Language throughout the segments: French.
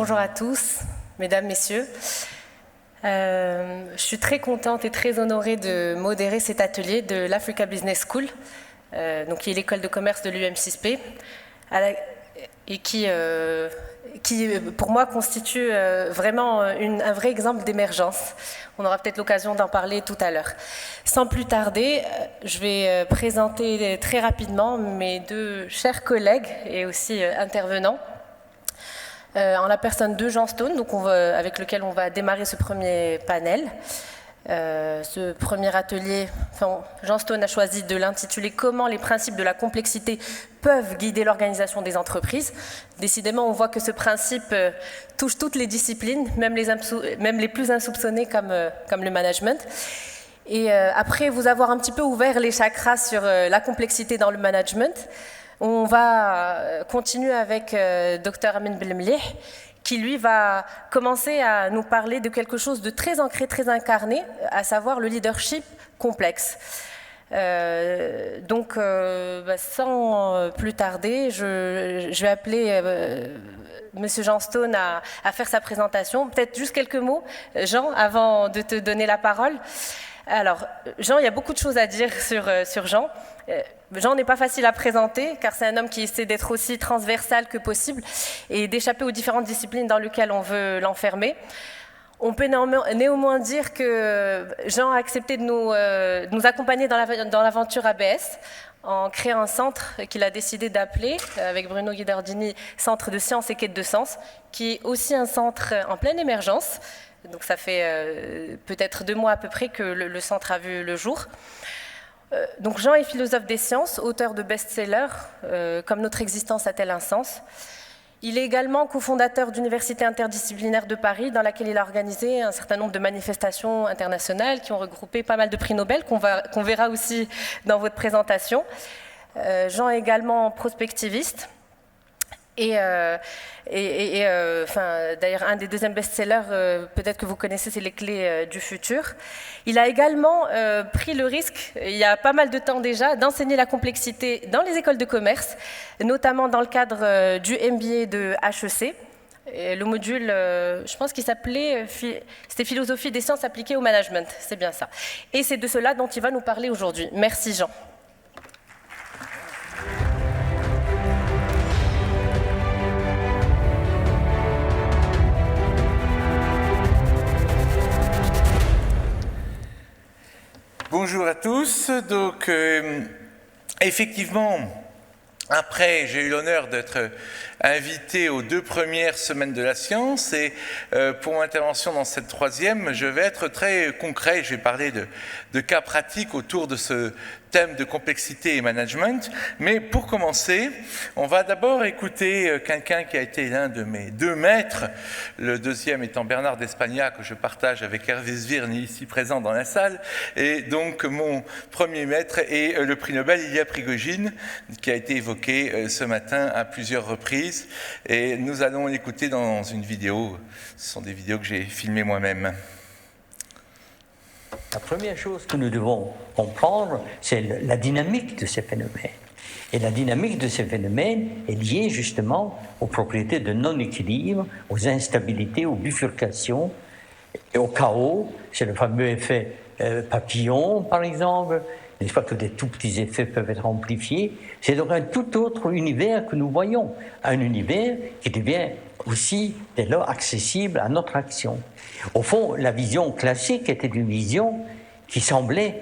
Bonjour à tous, mesdames, messieurs. Je suis très contente et très honorée de modérer cet atelier de l'Africa Business School, qui est l'école de commerce de l'UM6P, et qui, pour moi, constitue vraiment un vrai exemple d'émergence. On aura peut-être l'occasion d'en parler tout à l'heure. Sans plus tarder, je vais présenter très rapidement mes deux chers collègues et aussi intervenants, en la personne de Jean Stone, avec lequel on va démarrer ce premier panel. Ce premier atelier, Jean Stone a choisi de l'intituler « Comment les principes de la complexité peuvent guider l'organisation des entreprises ». Décidément, on voit que ce principe touche toutes les disciplines, même les plus insoupçonnées comme le management. Et après vous avoir un petit peu ouvert les chakras sur la complexité dans le management, on va continuer avec Dr Amin Belmlih, qui lui va commencer à nous parler de quelque chose de très ancré, très incarné, à savoir le leadership complexe. Sans plus tarder, je vais appeler Monsieur Jean Stone à faire sa présentation. Peut-être juste quelques mots, Jean, avant de te donner la parole. Alors, Jean, il y a beaucoup de choses à dire sur Jean. Jean n'est pas facile à présenter, car c'est un homme qui essaie d'être aussi transversal que possible et d'échapper aux différentes disciplines dans lesquelles on veut l'enfermer. On peut néanmoins dire que Jean a accepté de nous accompagner dans l'aventure ABS en créant un centre qu'il a décidé d'appeler, avec Bruno Guidardini, Centre de sciences et quête de sens, qui est aussi un centre en pleine émergence. Donc ça fait peut-être 2 mois à peu près que le centre a vu le jour. Donc Jean est philosophe des sciences, auteur de best-sellers, comme Notre existence a-t-elle un sens. Il est également cofondateur d'Université interdisciplinaire de Paris, dans laquelle il a organisé un certain nombre de manifestations internationales qui ont regroupé pas mal de prix Nobel, qu'on verra aussi dans votre présentation. Jean est également prospectiviste. D'ailleurs, un des deuxièmes best-sellers, peut-être que vous connaissez, c'est Les clés du futur. Il a également pris le risque, il y a pas mal de temps déjà, d'enseigner la complexité dans les écoles de commerce, notamment dans le cadre du MBA de HEC. Et le module, je pense qu'il s'appelait, c'était Philosophie des sciences appliquées au management, c'est bien ça. Et c'est de cela dont il va nous parler aujourd'hui. Merci Jean. Bonjour à tous. Donc, effectivement, après, j'ai eu l'honneur d'être invité aux 2 premières semaines de la science et pour mon intervention dans cette 3e, je vais être très concret. Je vais parler de cas pratiques autour de ce thème de complexité et management. Mais pour commencer, on va d'abord écouter quelqu'un qui a été l'un de mes 2 maîtres, le 2e étant Bernard d'Espagna, que je partage avec Hervé Svirne ici présent dans la salle. Et donc mon premier maître est le prix Nobel Ilya Prigogine, qui a été évoqué ce matin à plusieurs reprises. Et nous allons l'écouter dans une vidéo. Ce sont des vidéos que j'ai filmées moi-même. La première chose que nous devons comprendre, c'est la dynamique de ces phénomènes. Et la dynamique de ces phénomènes est liée justement aux propriétés de non-équilibre, aux instabilités, aux bifurcations et au chaos. C'est le fameux effet papillon, par exemple. N'est-ce pas que des tout petits effets peuvent être amplifiés? C'est donc un tout autre univers que nous voyons, un univers qui devient aussi dès lors accessible à notre action. Au fond, la vision classique était une vision qui semblait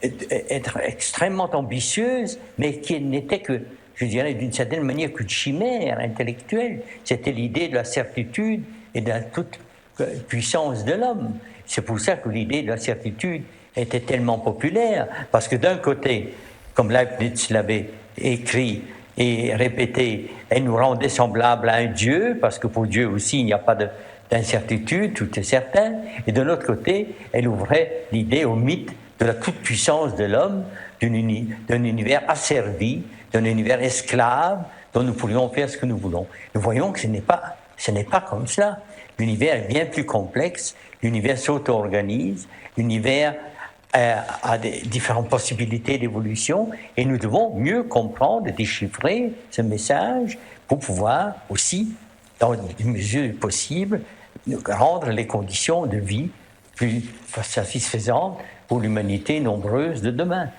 être extrêmement ambitieuse, mais qui n'était que, je dirais, d'une certaine manière, qu'une chimère intellectuelle. C'était l'idée de la certitude et de la toute puissance de l'homme. C'est pour ça que l'idée de la certitude était tellement populaire, parce que d'un côté, comme Leibniz l'avait écrit et répété, elle nous rendait semblables à un Dieu, parce que pour Dieu aussi, il n'y a pas d'incertitude, tout est certain. Et de l'autre côté, elle ouvrait l'idée au mythe de la toute-puissance de l'homme, d'un univers asservi, d'un univers esclave, dont nous pourrions faire ce que nous voulons. Nous voyons que ce n'est pas comme cela. L'univers est bien plus complexe, l'univers s'auto-organise, l'univers a des différentes possibilités d'évolution, et nous devons mieux comprendre et déchiffrer ce message pour pouvoir aussi dans les mesures possibles, rendre les conditions de vie plus satisfaisantes pour l'humanité nombreuse de demain.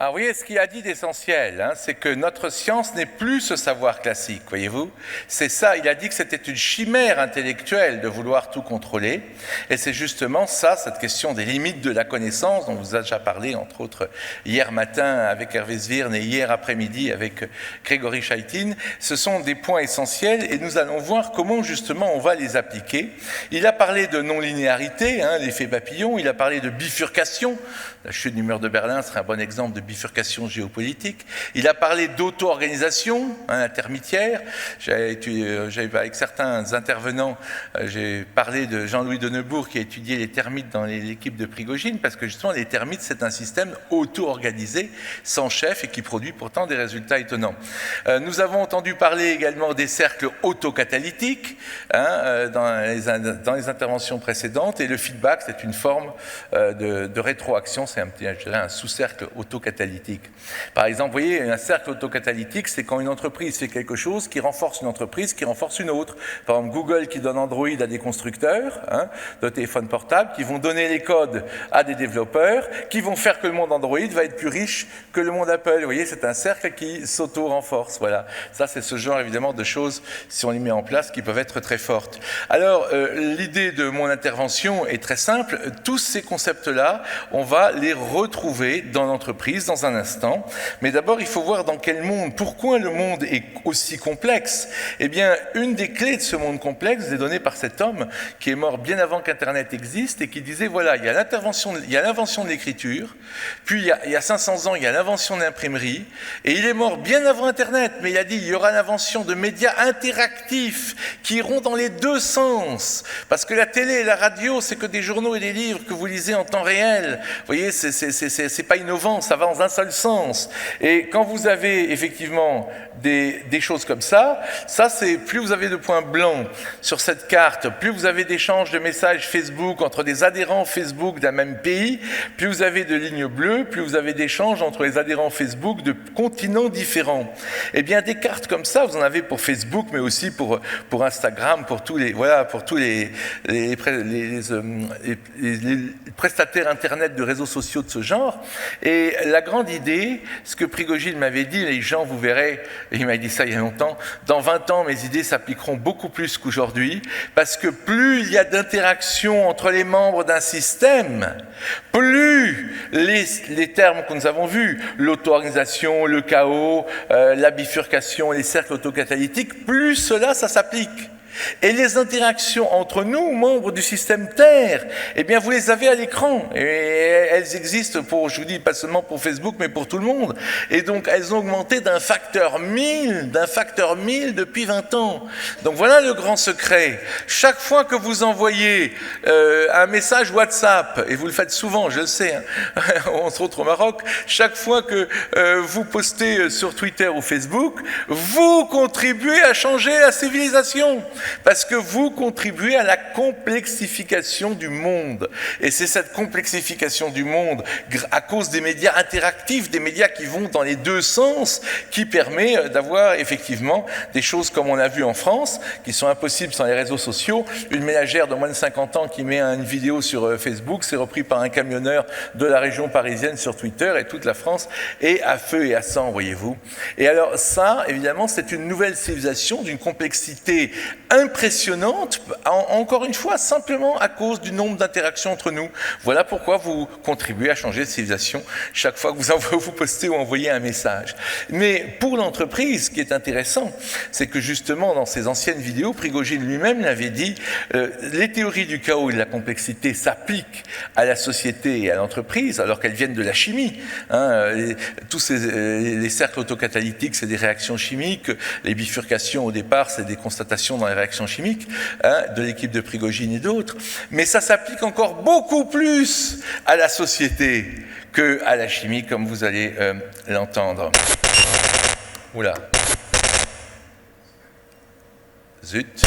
Alors, vous voyez, ce qu'il a dit d'essentiel, hein, c'est que notre science n'est plus ce savoir classique, voyez-vous. C'est ça, il a dit que c'était une chimère intellectuelle de vouloir tout contrôler. Et c'est justement ça, cette question des limites de la connaissance, dont vous avez déjà parlé, entre autres, hier matin avec Hervé Svirne et hier après-midi avec Grégory Chaitin. Ce sont des points essentiels et nous allons voir comment, justement, on va les appliquer. Il a parlé de non-linéarité, hein, l'effet papillon. Il a parlé de bifurcation. La chute du mur de Berlin serait un bon exemple de bifurcation géopolitique. Il a parlé d'auto-organisation, hein, intermitière. Avec certains intervenants, j'ai parlé de Jean-Louis de Neubourg qui a étudié les termites dans l'équipe de Prigogine, parce que justement les termites c'est un système auto-organisé, sans chef et qui produit pourtant des résultats étonnants. Nous avons entendu parler également des cercles autocatalytiques hein, dans les interventions précédentes, et le feedback c'est une forme de rétroaction, c'est un sous-cercle autocatalytique. Par exemple, vous voyez, un cercle autocatalytique, c'est quand une entreprise fait quelque chose qui renforce une entreprise, qui renforce une autre. Par exemple, Google qui donne Android à des constructeurs hein, de téléphones portables, qui vont donner les codes à des développeurs, qui vont faire que le monde Android va être plus riche que le monde Apple. Vous voyez, c'est un cercle qui s'auto-renforce. Voilà. Ça, c'est ce genre, évidemment, de choses, si on les met en place, qui peuvent être très fortes. Alors, l'idée de mon intervention est très simple. Tous ces concepts-là, on va les retrouver dans l'entreprise, dans un instant, mais d'abord il faut voir dans quel monde, pourquoi le monde est aussi complexe. Eh bien, une des clés de ce monde complexe est donnée par cet homme qui est mort bien avant qu'Internet existe et qui disait, voilà, il y a l'invention de l'écriture, puis il y a 500 ans, il y a l'invention de l'imprimerie, et il est mort bien avant Internet, mais il a dit, il y aura l'invention de médias interactifs qui iront dans les deux sens, parce que la télé et la radio, c'est que des journaux et des livres que vous lisez en temps réel. Vous voyez, c'est pas innovant, ça va dans un seul sens. Et quand vous avez effectivement des choses comme ça, c'est plus vous avez de points blancs sur cette carte, plus vous avez d'échanges de messages Facebook entre des adhérents Facebook d'un même pays, plus vous avez de lignes bleues, plus vous avez d'échanges entre les adhérents Facebook de continents différents. Eh bien, des cartes comme ça, vous en avez pour Facebook, mais aussi pour Instagram, pour tous les prestataires Internet de réseaux sociaux de ce genre. Et la grande idée, ce que Prigogine m'avait dit, les gens, vous verrez, et il m'a dit ça il y a longtemps, dans 20 ans, mes idées s'appliqueront beaucoup plus qu'aujourd'hui, parce que plus il y a d'interaction entre les membres d'un système, plus les termes que nous avons vus, l'auto-organisation, le chaos, la bifurcation, les cercles autocatalytiques, plus cela, ça s'applique. Et les interactions entre nous, membres du système Terre, eh bien vous les avez à l'écran. Et elles existent pour, je vous dis, pas seulement pour Facebook, mais pour tout le monde. Et donc elles ont augmenté d'un facteur 1000 depuis 20 ans. Donc voilà le grand secret. Chaque fois que vous envoyez un message WhatsApp, et vous le faites souvent, je le sais, hein, entre autres au Maroc, chaque fois que vous postez sur Twitter ou Facebook, vous contribuez à changer la civilisation. Parce que vous contribuez à la complexification du monde. Et c'est cette complexification du monde, à cause des médias interactifs, des médias qui vont dans les deux sens, qui permet d'avoir effectivement des choses comme on a vu en France, qui sont impossibles sans les réseaux sociaux. Une ménagère de moins de 50 ans qui met une vidéo sur Facebook, c'est repris par un camionneur de la région parisienne sur Twitter, et toute la France est à feu et à sang, voyez-vous. Et alors ça, évidemment, c'est une nouvelle civilisation d'une complexité impressionnante, encore une fois, simplement à cause du nombre d'interactions entre nous. Voilà pourquoi vous contribuez à changer de civilisation chaque fois que vous postez ou envoyez un message. Mais pour l'entreprise, ce qui est intéressant, c'est que justement, dans ses anciennes vidéos, Prigogine lui-même l'avait dit, les théories du chaos et de la complexité s'appliquent à la société et à l'entreprise, alors qu'elles viennent de la chimie. Hein, les cercles autocatalytiques, c'est des réactions chimiques, les bifurcations au départ, c'est des constatations dans les réactions chimiques, hein, de l'équipe de Prigogine et d'autres, mais ça s'applique encore beaucoup plus à la société qu'à la chimie, comme vous allez l'entendre. Oula. Zut.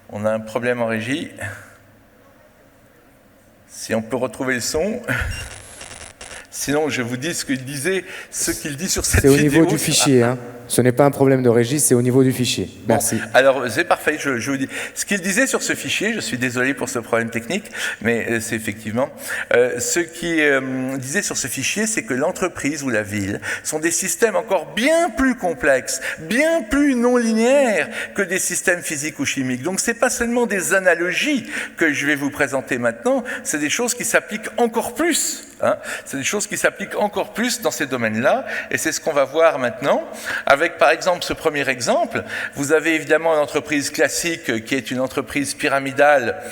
On a un problème en régie. Si on peut retrouver le son. Sinon, je vous dis ce qu'il dit sur cette vidéo. C'est au niveau du fichier, hein. Ce n'est pas un problème de régie, c'est au niveau du fichier. Merci. Bon, alors, c'est parfait, je vous dis. Ce qu'il disait sur ce fichier, je suis désolé pour ce problème technique, mais c'est effectivement... ce qu'il disait sur ce fichier, c'est que l'entreprise ou la ville sont des systèmes encore bien plus complexes, bien plus non linéaires que des systèmes physiques ou chimiques. Donc, ce n'est pas seulement des analogies que je vais vous présenter maintenant, c'est des choses qui s'appliquent encore plus. C'est des choses qui s'appliquent encore plus dans ces domaines-là, et c'est ce qu'on va voir maintenant, avec par exemple ce premier exemple. Vous avez évidemment une entreprise classique qui est une entreprise pyramidale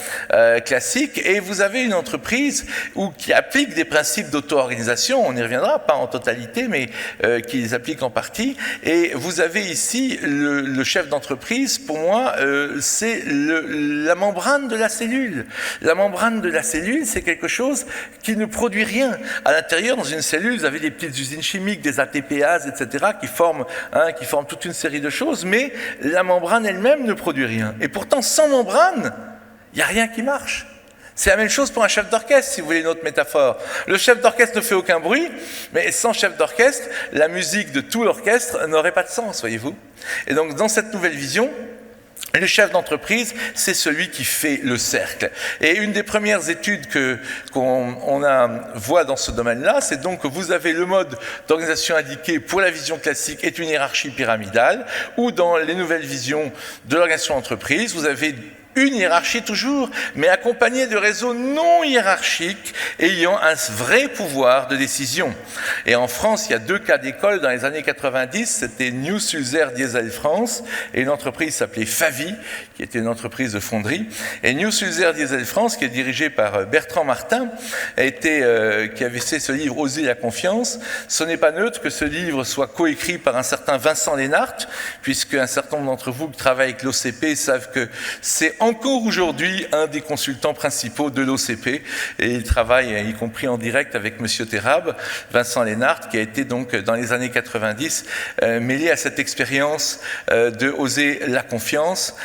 classique, et vous avez une entreprise qui applique des principes d'auto-organisation, on y reviendra, pas en totalité, mais qui les applique en partie, et vous avez ici le chef d'entreprise, pour moi, c'est la membrane de la cellule. La membrane de la cellule, c'est quelque chose qui ne produit rien. À l'intérieur, dans une cellule, vous avez des petites usines chimiques, des ATPases, etc., qui forment toute une série de choses, mais la membrane elle-même ne produit rien. Et pourtant, sans membrane, il n'y a rien qui marche. C'est la même chose pour un chef d'orchestre, si vous voulez une autre métaphore. Le chef d'orchestre ne fait aucun bruit, mais sans chef d'orchestre, la musique de tout l'orchestre n'aurait pas de sens, voyez-vous. Et donc, dans cette nouvelle vision, le chef d'entreprise, c'est celui qui fait le cercle. Et une des premières études qu'on voit dans ce domaine-là, c'est donc que vous avez le mode d'organisation indiqué pour la vision classique est une hiérarchie pyramidale, ou dans les nouvelles visions de l'organisation d'entreprise, vous avez une hiérarchie toujours, mais accompagnée de réseaux non hiérarchiques ayant un vrai pouvoir de décision. Et en France, il y a 2 cas d'école dans les années 90, c'était New Sulzer Diesel France, et une entreprise s'appelait Favi, qui était une entreprise de fonderie. Et New Sulzer Diesel France, qui est dirigée par Bertrand Martin, qui avait fait ce livre « Oser la confiance ». Ce n'est pas neutre que ce livre soit coécrit par un certain Vincent Lénart, puisque un certain nombre d'entre vous qui travaillent avec l'OCP savent que c'est encore aujourd'hui un des consultants principaux de l'OCP, et il travaille y compris en direct avec Monsieur Terrab, Vincent Lénart, qui a été donc dans les années 90 mêlé à cette expérience de Oser la confiance,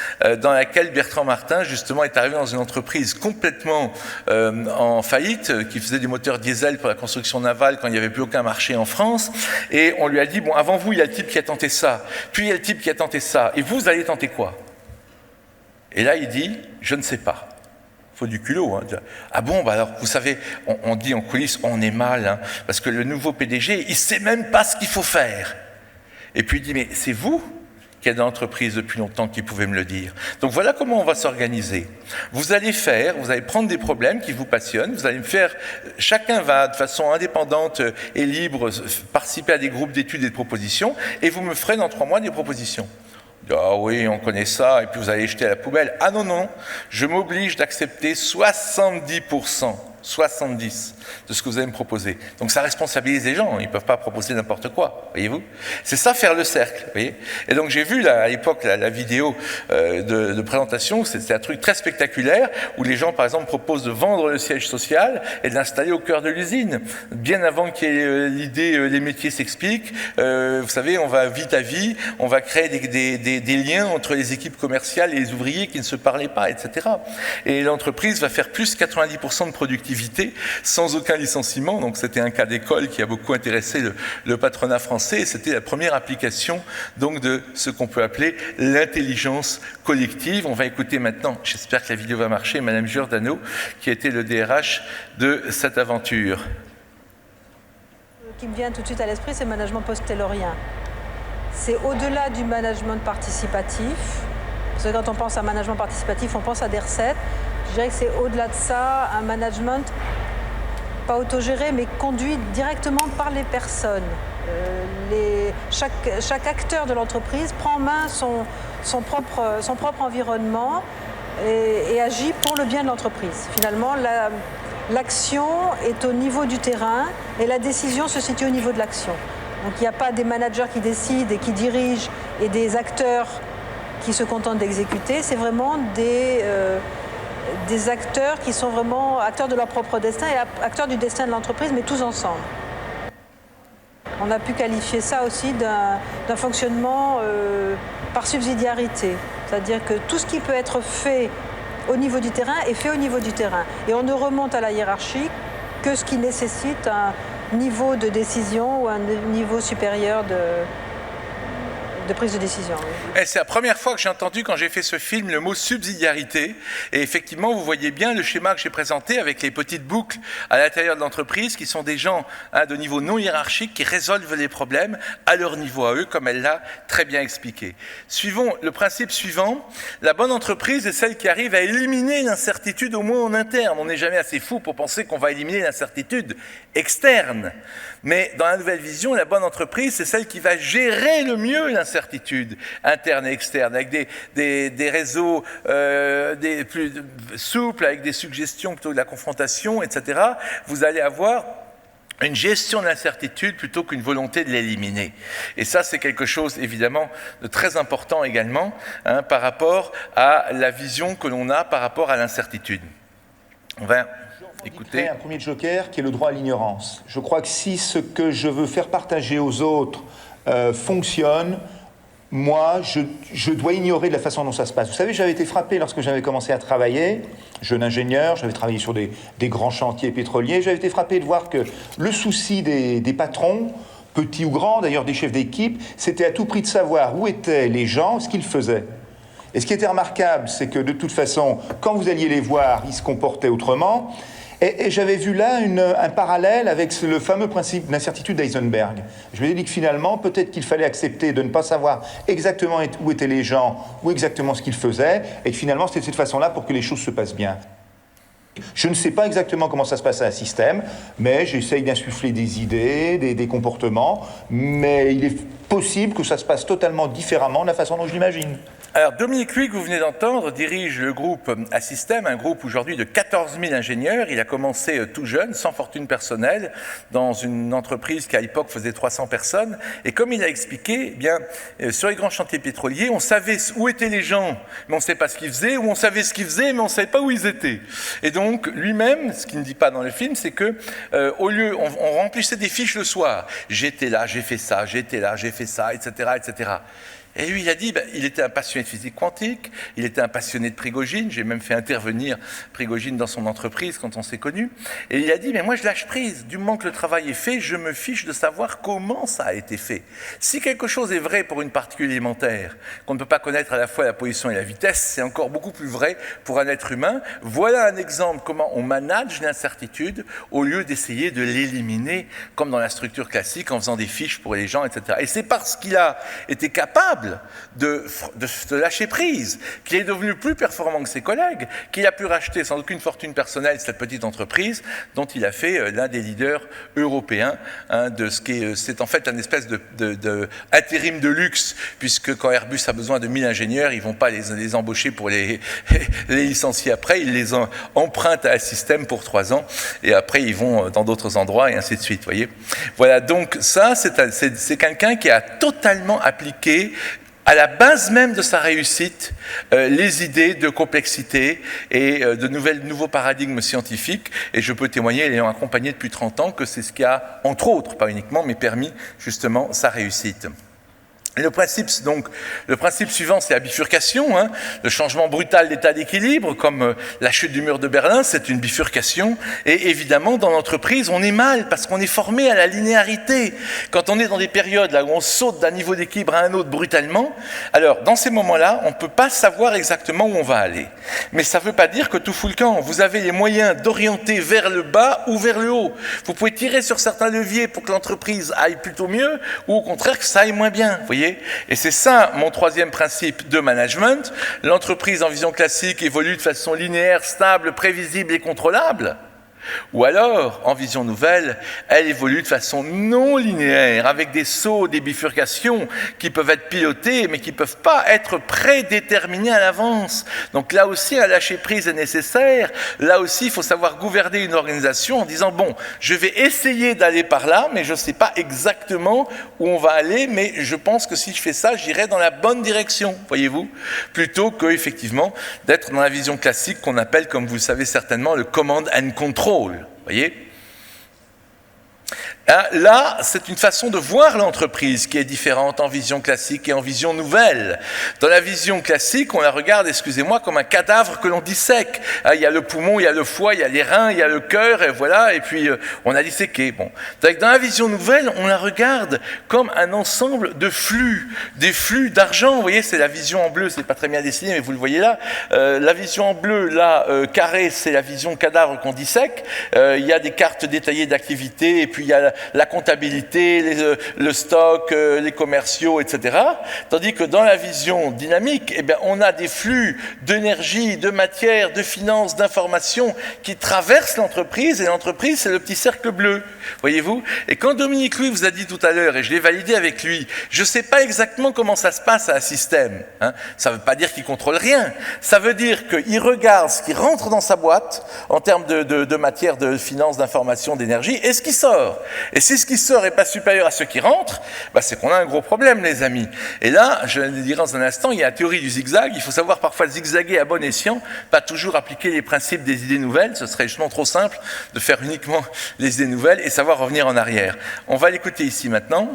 dans laquelle Bertrand Martin justement est arrivé dans une entreprise complètement en faillite, qui faisait du moteur diesel pour la construction navale quand il n'y avait plus aucun marché en France, et on lui a dit, bon, avant vous il y a le type qui a tenté ça, puis il y a le type qui a tenté ça, et vous allez tenter quoi? Et là, il dit, je ne sais pas. Il faut du culot. Hein. Ah bon, bah alors, vous savez, on dit en coulisses, on est mal, hein, parce que le nouveau PDG, il ne sait même pas ce qu'il faut faire. Et puis il dit, mais c'est vous qui êtes dans l'entreprise depuis longtemps qui pouvez me le dire. Donc voilà comment on va s'organiser. Vous allez prendre des problèmes qui vous passionnent, vous allez me faire, chacun va de façon indépendante et libre participer à des groupes d'études et de propositions, et vous me ferez dans 3 mois des propositions. Ah oui, on connaît ça, et puis vous allez jeter à la poubelle. Ah non, non, je m'oblige d'accepter 70%, 70% de ce que vous allez me proposer. Donc ça responsabilise les gens, ils ne peuvent pas proposer n'importe quoi, voyez-vous. C'est ça faire le cercle, voyez. Et donc j'ai vu à l'époque la vidéo de présentation, c'était un truc très spectaculaire, où les gens par exemple proposent de vendre le siège social et de l'installer au cœur de l'usine. Bien avant qu'il y ait l'idée les métiers s'expliquent, vous savez, on va vite à vie, on va créer des liens entre les équipes commerciales et les ouvriers qui ne se parlaient pas, etc. Et l'entreprise va faire plus 90% de productivité sans aucun licenciement. Donc c'était un cas d'école qui a beaucoup intéressé le patronat français. C'était la première application donc de ce qu'on peut appeler l'intelligence collective. On va écouter maintenant, j'espère que la vidéo va marcher, Madame Giordano, qui était le DRH de cette aventure. Ce qui me vient tout de suite à l'esprit, c'est le management post-taylorien. C'est au-delà du management participatif. Parce que quand on pense à management participatif, on pense à des recettes. Je dirais que c'est au-delà de ça, un management pas autogéré, mais conduit directement par les personnes. Chaque acteur de l'entreprise prend en main son propre environnement et agit pour le bien de l'entreprise. Finalement, l'action est au niveau du terrain et la décision se situe au niveau de l'action. Donc il n'y a pas des managers qui décident et qui dirigent et des acteurs qui se contentent d'exécuter, c'est vraiment des acteurs qui sont vraiment acteurs de leur propre destin et acteurs du destin de l'entreprise, mais tous ensemble. On a pu qualifier ça aussi d'un fonctionnement par subsidiarité, c'est-à-dire que tout ce qui peut être fait au niveau du terrain est fait au niveau du terrain. Et on ne remonte à la hiérarchie que ce qui nécessite un niveau de décision ou un niveau supérieur de prise de décision. Oui. Et c'est la première fois que j'ai entendu, quand j'ai fait ce film, le mot subsidiarité. Et effectivement, vous voyez bien le schéma que j'ai présenté avec les petites boucles à l'intérieur de l'entreprise qui sont des gens de niveau non hiérarchique qui résolvent les problèmes à leur niveau à eux, comme elle l'a très bien expliqué. Suivons le principe suivant. La bonne entreprise est celle qui arrive à éliminer l'incertitude au moins en interne. On n'est jamais assez fou pour penser qu'on va éliminer l'incertitude externe. Mais dans la nouvelle vision, la bonne entreprise, c'est celle qui va gérer le mieux l'incertitude interne et externe, avec des réseaux plus souples, avec des suggestions plutôt que de la confrontation, etc. Vous allez avoir une gestion de l'incertitude plutôt qu'une volonté de l'éliminer. Et ça, c'est quelque chose, évidemment, de très important également, par rapport à la vision que l'on a par rapport à l'incertitude. On va écouter un premier joker qui est le droit à l'ignorance. Je crois que si ce que je veux faire partager aux autres fonctionne, moi, je dois ignorer de la façon dont ça se passe. Vous savez, j'avais été frappé lorsque j'avais commencé à travailler, jeune ingénieur, j'avais travaillé sur des grands chantiers pétroliers, j'avais été frappé de voir que le souci des patrons, petits ou grands, d'ailleurs des chefs d'équipe, c'était à tout prix de savoir où étaient les gens, ce qu'ils faisaient. Et ce qui était remarquable, c'est que de toute façon, quand vous alliez les voir, ils se comportaient autrement. Et j'avais vu là un parallèle avec le fameux principe d'incertitude d'Eisenberg. Je me suis dit que finalement, peut-être qu'il fallait accepter de ne pas savoir exactement où étaient les gens, ou exactement ce qu'ils faisaient, et que finalement, c'était de cette façon-là pour que les choses se passent bien. Je ne sais pas exactement comment ça se passe à un système, mais j'essaye d'insuffler des idées, des comportements, mais il est possible que ça se passe totalement différemment de la façon dont je l'imagine. Alors, Dominique Huy, que vous venez d'entendre, dirige le groupe Assystem, un groupe aujourd'hui de 14 000 ingénieurs. Il a commencé tout jeune, sans fortune personnelle, dans une entreprise qui à l'époque faisait 300 personnes. Et comme il a expliqué, eh bien, sur les grands chantiers pétroliers, on savait où étaient les gens, mais on ne savait pas ce qu'ils faisaient, ou on savait ce qu'ils faisaient, mais on ne savait pas où ils étaient. Et donc, lui-même, ce qu'il ne dit pas dans le film, c'est que au lieu, on remplissait des fiches le soir. J'étais là, j'ai fait ça, j'étais là, j'ai fait ça, etc., etc. Et lui, il a dit, il était un passionné de physique quantique, il était un passionné de Prigogine, j'ai même fait intervenir Prigogine dans son entreprise quand on s'est connus, et il a dit, mais moi je lâche prise, du moment que le travail est fait, je me fiche de savoir comment ça a été fait. Si quelque chose est vrai pour une particule élémentaire, qu'on ne peut pas connaître à la fois la position et la vitesse, c'est encore beaucoup plus vrai pour un être humain. Voilà un exemple comment on manage l'incertitude au lieu d'essayer de l'éliminer, comme dans la structure classique, en faisant des fiches pour les gens, etc. Et c'est parce qu'il a été capable de lâcher prise, qu'il est devenu plus performant que ses collègues, qu'il a pu racheter sans aucune fortune personnelle cette petite entreprise dont il a fait l'un des leaders européens de ce qui est, c'est en fait une espèce de intérim de luxe, puisque quand Airbus a besoin de 1000 ingénieurs, ils ne vont pas les embaucher pour les licencier après, ils les empruntent à un système pour 3 ans et après ils vont dans d'autres endroits et ainsi de suite, voyez. Voilà, donc ça c'est quelqu'un qui a totalement appliqué à la base même de sa réussite, les idées de complexité et de nouveaux paradigmes scientifiques. Et je peux témoigner, l'ayant accompagné depuis 30 ans, que c'est ce qui a, entre autres, pas uniquement, mais permis justement sa réussite. Et le principe suivant, c'est la bifurcation, le changement brutal d'état d'équilibre, comme la chute du mur de Berlin, c'est une bifurcation. Et évidemment, dans l'entreprise, on est mal parce qu'on est formé à la linéarité. Quand on est dans des périodes là où on saute d'un niveau d'équilibre à un autre brutalement, alors dans ces moments-là, on ne peut pas savoir exactement où on va aller. Mais ça ne veut pas dire que tout fout le camp. Vous avez les moyens d'orienter vers le bas ou vers le haut. Vous pouvez tirer sur certains leviers pour que l'entreprise aille plutôt mieux, ou au contraire que ça aille moins bien. Vous voyez ? Et c'est ça mon troisième principe de management. L'entreprise en vision classique évolue de façon linéaire, stable, prévisible et contrôlable. Ou alors, en vision nouvelle, elle évolue de façon non linéaire, avec des sauts, des bifurcations qui peuvent être pilotés, mais qui ne peuvent pas être prédéterminés à l'avance. Donc là aussi, un lâcher-prise est nécessaire. Là aussi, il faut savoir gouverner une organisation en disant, bon, je vais essayer d'aller par là, mais je ne sais pas exactement où on va aller, mais je pense que si je fais ça, j'irai dans la bonne direction, voyez-vous, plutôt que, effectivement, d'être dans la vision classique qu'on appelle, comme vous le savez certainement, le command and control. Voyez ? Là, c'est une façon de voir l'entreprise qui est différente en vision classique et en vision nouvelle. Dans la vision classique, on la regarde, excusez-moi, comme un cadavre que l'on dissèque. Il y a le poumon, il y a le foie, il y a les reins, il y a le cœur, et voilà, et puis on a disséqué. Bon. Dans la vision nouvelle, on la regarde comme un ensemble de flux, des flux d'argent. Vous voyez, c'est la vision en bleu, c'est pas très bien dessiné, mais vous le voyez là. La vision en bleu, là, carré, c'est la vision cadavre qu'on dissèque. Il y a des cartes détaillées d'activité, et puis il y a la comptabilité, le stock, les commerciaux, etc. Tandis que dans la vision dynamique, eh bien, on a des flux d'énergie, de matière, de finances, d'informations qui traversent l'entreprise, et l'entreprise, c'est le petit cercle bleu, voyez-vous. Et quand Dominique Louis vous a dit tout à l'heure, et je l'ai validé avec lui, je ne sais pas exactement comment ça se passe à un système. Hein. Ça ne veut pas dire qu'il contrôle rien. Ça veut dire qu'il regarde ce qui rentre dans sa boîte en termes de matière, de finances, d'informations, d'énergie, et ce qui sort. Et si ce qui sort n'est pas supérieur à ce qui rentre, bah c'est qu'on a un gros problème, les amis. Et là, je le dirai dans un instant, il y a la théorie du zigzag. Il faut savoir parfois zigzaguer à bon escient, pas toujours appliquer les principes des idées nouvelles. Ce serait justement trop simple de faire uniquement les idées nouvelles et savoir revenir en arrière. On va l'écouter ici maintenant.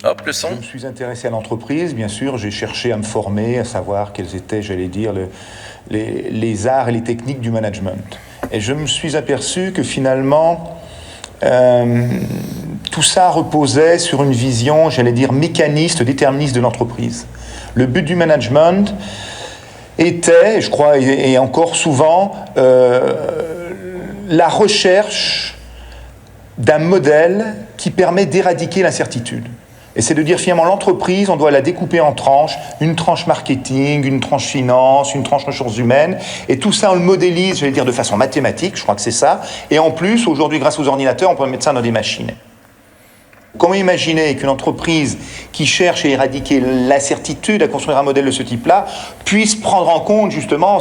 Hop, le son. Je me suis intéressé à l'entreprise, bien sûr. J'ai cherché à me former, à savoir quels étaient, j'allais dire, les arts et les techniques du management. Et je me suis aperçu que finalement, tout ça reposait sur une vision, j'allais dire, mécaniste, déterministe de l'entreprise. Le but du management était, je crois, et encore souvent, la recherche d'un modèle qui permet d'éradiquer l'incertitude. Et c'est de dire finalement l'entreprise, on doit la découper en tranches, une tranche marketing, une tranche finance, une tranche ressources humaines, et tout ça on le modélise, j'allais dire de façon mathématique, je crois que c'est ça, et en plus aujourd'hui grâce aux ordinateurs on peut mettre ça dans des machines. Comment imaginer qu'une entreprise qui cherche à éradiquer l'incertitude, à construire un modèle de ce type-là, puisse prendre en compte justement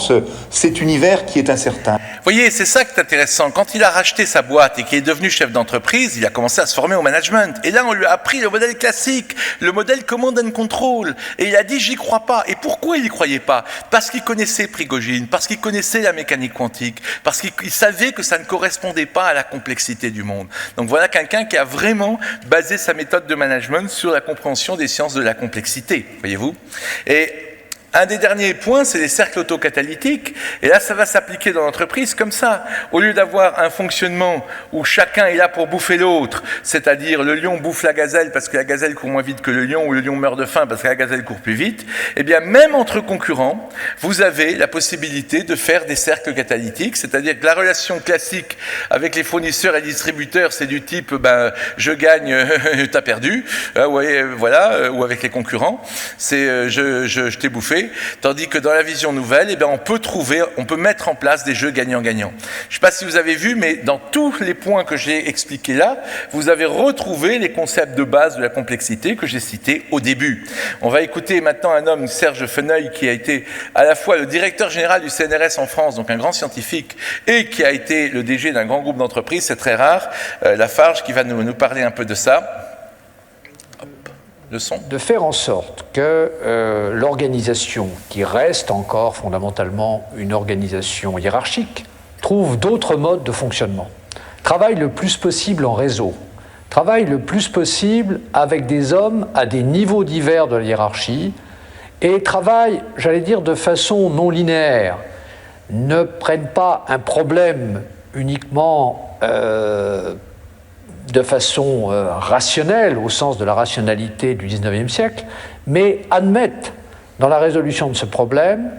cet univers qui est incertain? Vous voyez, c'est ça qui est intéressant. Quand il a racheté sa boîte et qu'il est devenu chef d'entreprise, il a commencé à se former au management. Et là, on lui a appris le modèle classique, le modèle command and control. Et il a dit, j'y crois pas. Et pourquoi il n'y croyait pas? Parce qu'il connaissait Prigogine, parce qu'il connaissait la mécanique quantique, parce qu'il savait que ça ne correspondait pas à la complexité du monde. Donc voilà quelqu'un qui a vraiment basé sa méthode de management sur la compréhension des sciences de la complexité, voyez-vous. Et un des derniers points, c'est les cercles autocatalytiques. Et là, ça va s'appliquer dans l'entreprise comme ça. Au lieu d'avoir un fonctionnement où chacun est là pour bouffer l'autre, c'est-à-dire le lion bouffe la gazelle parce que la gazelle court moins vite que le lion, ou le lion meurt de faim parce que la gazelle court plus vite, eh bien, même entre concurrents, vous avez la possibilité de faire des cercles catalytiques, c'est-à-dire que la relation classique avec les fournisseurs et distributeurs, c'est du type, je gagne, t'as perdu, ouais, voilà, ou avec les concurrents, c'est je t'ai bouffé. Tandis que dans la vision nouvelle, eh bien, on peut mettre en place des jeux gagnant-gagnant. Je ne sais pas si vous avez vu, mais dans tous les points que j'ai expliqués là, vous avez retrouvé les concepts de base de la complexité que j'ai cités au début. On va écouter maintenant un homme, Serge Feneuil, qui a été à la fois le directeur général du CNRS en France, donc un grand scientifique, et qui a été le DG d'un grand groupe d'entreprises, c'est très rare, Lafarge, qui va nous parler un peu de ça. De faire en sorte que l'organisation, qui reste encore fondamentalement une organisation hiérarchique, trouve d'autres modes de fonctionnement. Travaille le plus possible en réseau, travaille le plus possible avec des hommes à des niveaux divers de la hiérarchie et travaille, j'allais dire, de façon non linéaire. Ne prennent pas un problème uniquement de façon rationnelle, au sens de la rationalité du XIXe siècle, mais admettent, dans la résolution de ce problème,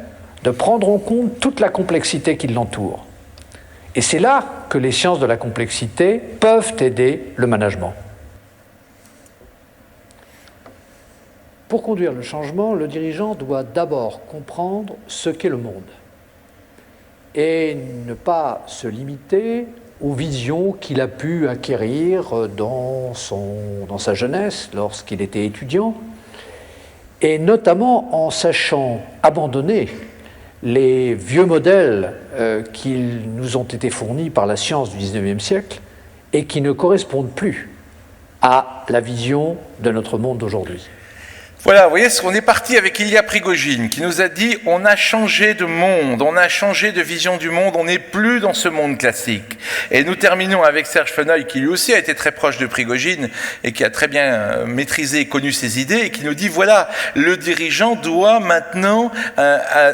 de prendre en compte toute la complexité qui l'entoure. Et c'est là que les sciences de la complexité peuvent aider le management. Pour conduire le changement, le dirigeant doit d'abord comprendre ce qu'est le monde et ne pas se limiter aux visions qu'il a pu acquérir dans sa jeunesse, lorsqu'il était étudiant, et notamment en sachant abandonner les vieux modèles qui nous ont été fournis par la science du XIXe siècle et qui ne correspondent plus à la vision de notre monde d'aujourd'hui. Voilà, vous voyez, on est parti avec Ilya Prigogine qui nous a dit on a changé de monde, on a changé de vision du monde, on n'est plus dans ce monde classique. Et nous terminons avec Serge Feneuil qui lui aussi a été très proche de Prigogine et qui a très bien maîtrisé et connu ses idées et qui nous dit voilà, le dirigeant doit maintenant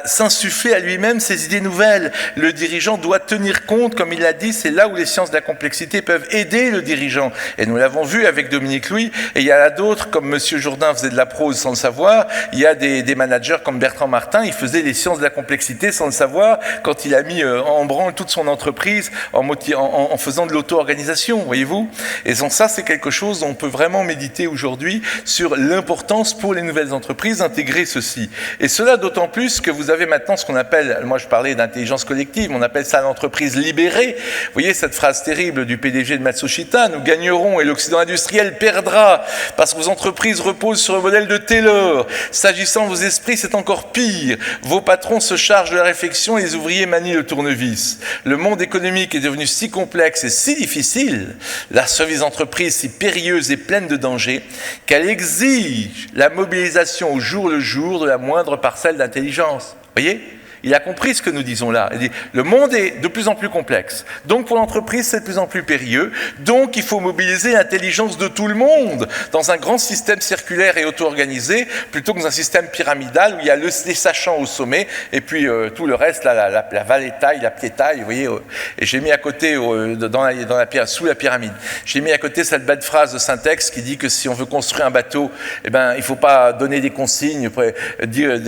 s'insuffler à lui-même ses idées nouvelles. Le dirigeant doit tenir compte, comme il l'a dit, c'est là où les sciences de la complexité peuvent aider le dirigeant. Et nous l'avons vu avec Dominique Louis et il y en a d'autres comme Monsieur Jourdain faisait de la prose sans le savoir, il y a des managers comme Bertrand Martin, il faisait les sciences de la complexité sans le savoir quand il a mis en branle toute son entreprise en faisant de l'auto-organisation, voyez-vous. Et donc ça, c'est quelque chose dont on peut vraiment méditer aujourd'hui sur l'importance pour les nouvelles entreprises d'intégrer ceci. Et cela d'autant plus que vous avez maintenant ce qu'on appelle, moi je parlais d'intelligence collective, on appelle ça l'entreprise libérée. Vous voyez cette phrase terrible du PDG de Matsushita, nous gagnerons et l'Occident industriel perdra parce que vos entreprises reposent sur le modèle de Taylor. S'agissant de vos esprits, c'est encore pire. Vos patrons se chargent de la réflexion et les ouvriers manient le tournevis. Le monde économique est devenu si complexe et si difficile, la survie des entreprises si périlleuse et pleine de dangers, qu'elle exige la mobilisation au jour le jour de la moindre parcelle d'intelligence. Voyez ? Il a compris ce que nous disons là. Il dit, le monde est de plus en plus complexe. Donc pour l'entreprise, c'est de plus en plus périlleux. Donc il faut mobiliser l'intelligence de tout le monde dans un grand système circulaire et auto-organisé, plutôt que dans un système pyramidal où il y a les sachants au sommet et puis tout le reste, là, la vallée-taille, la pied-taille, vous voyez. Et j'ai mis à côté, sous la pyramide, j'ai mis à côté cette belle phrase de Syntex qui dit que si on veut construire un bateau, eh ben, il ne faut pas donner des consignes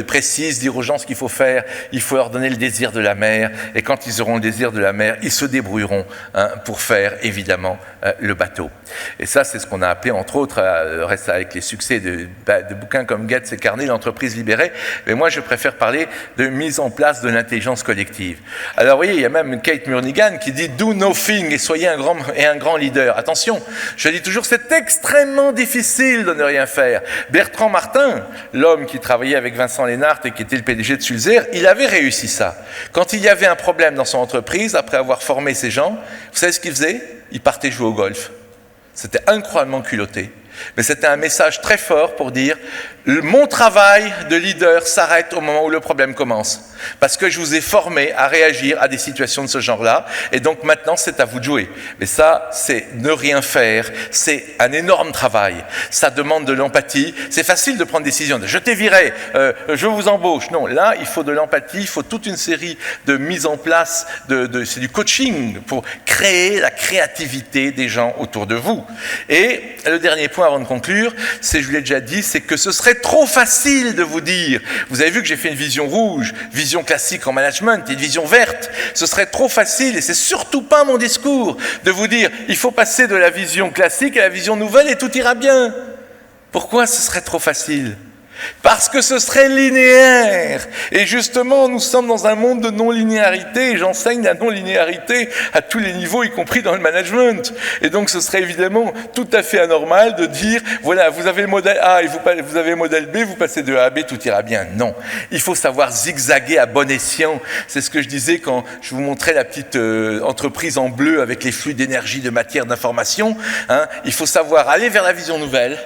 précises, dire aux gens ce qu'il faut faire. Il faut leur donner le désir de la mer, et quand ils auront le désir de la mer, ils se débrouilleront pour faire, évidemment, le bateau. Et ça, c'est ce qu'on a appelé, entre autres, reste avec les succès de bouquins comme Gates et Carney, l'entreprise libérée, mais moi, je préfère parler de mise en place de l'intelligence collective. Alors, vous voyez, il y a même Kate Murnigan qui dit « Do nothing et soyez un grand leader ». Attention, je dis toujours, c'est extrêmement difficile de ne rien faire. Bertrand Martin, l'homme qui travaillait avec Vincent Lénart et qui était le PDG de Sulzer, il avait réussi ça. Quand il y avait un problème dans son entreprise, après avoir formé ces gens, vous savez ce qu'il faisait ? Il partait jouer au golf. C'était incroyablement culotté. Mais c'était un message très fort pour dire « Mon travail de leader s'arrête au moment où le problème commence. Parce que je vous ai formé à réagir à des situations de ce genre-là. Et donc maintenant, c'est à vous de jouer. » Mais ça, c'est ne rien faire. C'est un énorme travail. Ça demande de l'empathie. C'est facile de prendre des décisions. Je t'ai viré, je vous embauche. Non, là, il faut de l'empathie. Il faut toute une série de mises en place. C'est du coaching pour créer la créativité des gens autour de vous. Et le dernier point avant de conclure, je vous l'ai déjà dit, c'est que ce serait trop facile de vous dire, vous avez vu que j'ai fait une vision rouge, vision classique en management, et une vision verte, ce serait trop facile, et c'est surtout pas mon discours, de vous dire, il faut passer de la vision classique à la vision nouvelle et tout ira bien. Pourquoi ce serait trop facile ? Parce que ce serait linéaire. Et justement, nous sommes dans un monde de non-linéarité, et j'enseigne la non-linéarité à tous les niveaux, y compris dans le management. Et donc, ce serait évidemment tout à fait anormal de dire, voilà, vous avez le modèle A et vous avez le modèle B, vous passez de A à B, tout ira bien. Non. Il faut savoir zigzaguer à bon escient. C'est ce que je disais quand je vous montrais la petite entreprise en bleu avec les flux d'énergie, de matière, d'information. Il faut savoir aller vers la vision nouvelle,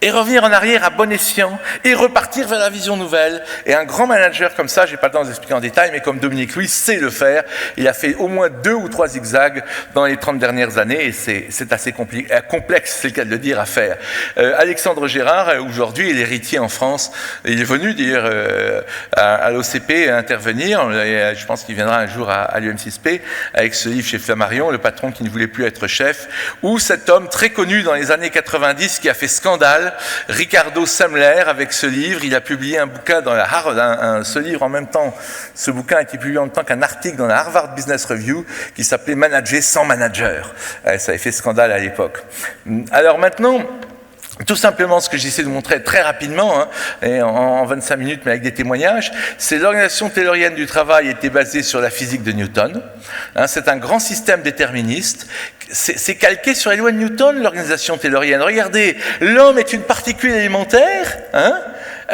et revenir en arrière à bon escient, et repartir vers la vision nouvelle. Et un grand manager comme ça, je n'ai pas le temps de vous expliquer en détail, mais comme Dominique Louis sait le faire, il a fait au moins 2 ou 3 zigzags dans les 30 dernières années, et c'est assez complexe, c'est le cas de le dire, à faire. Alexandre Gérard, aujourd'hui, il est héritier en France, il est venu d'ailleurs à l'OCP intervenir, et je pense qu'il viendra un jour à l'UM6P, avec ce livre chez Flammarion, Le patron qui ne voulait plus être chef, où cet homme très connu dans les années 90 qui a fait scandale, Ricardo Semler, avec ce livre, il a publié un bouquin dans ce livre en même temps, ce bouquin a été publié en même temps qu'un article dans la Harvard Business Review qui s'appelait Manager sans manager. Ça avait fait scandale à l'époque. Alors maintenant, tout simplement, ce que j'essaie de montrer très rapidement, et en 25 minutes, mais avec des témoignages, c'est l'organisation taylorienne du travail était basée sur la physique de Newton. C'est un grand système déterministe. C'est calqué sur les lois de Newton, l'organisation taylorienne. Regardez, l'homme est une particule élémentaire,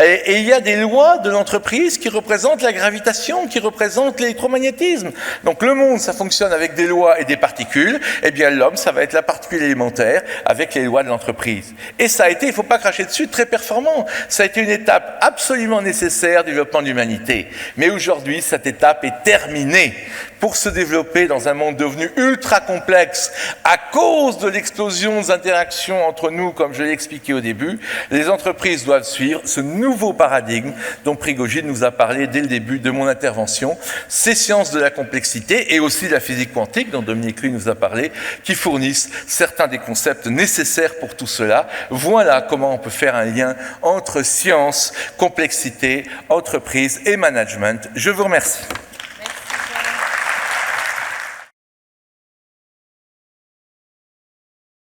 Et il y a des lois de l'entreprise qui représentent la gravitation, qui représentent l'électromagnétisme. Donc le monde, ça fonctionne avec des lois et des particules. Eh bien l'homme, ça va être la particule élémentaire avec les lois de l'entreprise. Et ça a été, il ne faut pas cracher dessus, très performant. Ça a été une étape absolument nécessaire du développement de l'humanité. Mais aujourd'hui, cette étape est terminée. Pour se développer dans un monde devenu ultra complexe à cause de l'explosion des interactions entre nous, comme je l'ai expliqué au début, les entreprises doivent suivre ce nouveau paradigme dont Prigogine nous a parlé dès le début de mon intervention. Ces sciences de la complexité et aussi la physique quantique, dont Dominique Lui nous a parlé, qui fournissent certains des concepts nécessaires pour tout cela. Voilà comment on peut faire un lien entre science, complexité, entreprise et management. Je vous remercie.